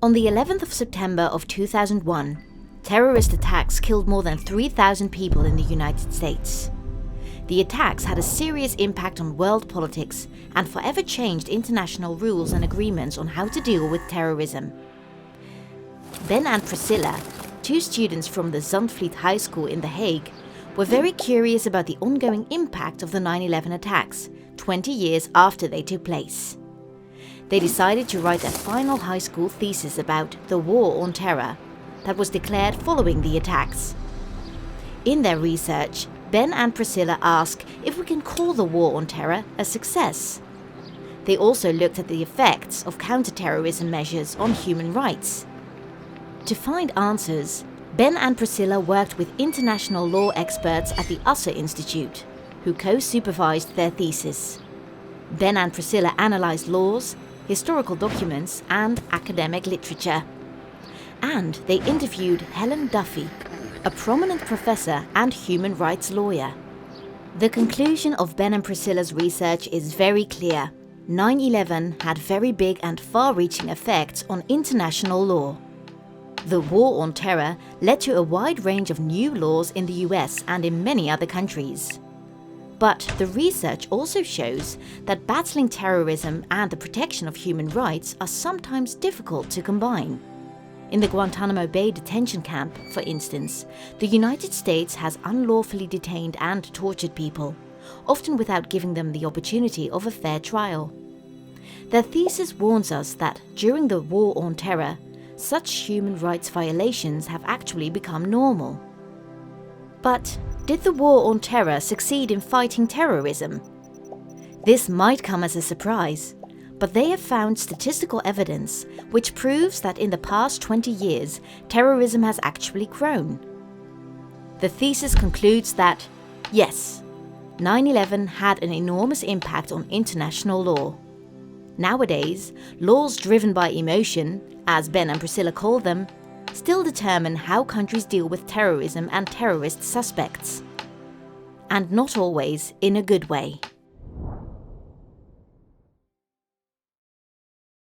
On the 11th of September of 2001, terrorist attacks killed more than 3,000 people in the United States. The attacks had a serious impact on world politics and forever changed international rules and agreements on how to deal with terrorism. Ben and Priscilla, two students from the Zandvliet High School in The Hague, were very curious about the ongoing impact of the 9/11 attacks, 20 years after they took place. They decided to write their final high school thesis about the war on terror that was declared following the attacks. In their research, Ben and Priscilla ask if we can call the war on terror a success. They also looked at the effects of counter-terrorism measures on human rights. To find answers, Ben and Priscilla worked with international law experts at the Institute, who co-supervised their thesis. Ben and Priscilla analysed laws, historical documents and academic literature. And they interviewed Helen Duffy, a prominent professor and human rights lawyer. The conclusion of Ben and Priscilla's research is very clear. 9/11 had very big and far-reaching effects on international law. The war on terror led to a wide range of new laws in the US and in many other countries. But the research also shows that battling terrorism and the protection of human rights are sometimes difficult to combine. In the Guantanamo Bay detention camp, for instance, the United States has unlawfully detained and tortured people, often without giving them the opportunity of a fair trial. Their thesis warns us that during the war on terror, such human rights violations have actually become normal. But did the war on terror succeed in fighting terrorism? This might come as a surprise, but they have found statistical evidence which proves that in the past 20 years, terrorism has actually grown. The thesis concludes that, yes, 9/11 had an enormous impact on international law. Nowadays, laws driven by emotion, as Ben and Priscilla call them, still determine how countries deal with terrorism and terrorist suspects. And not always in a good way.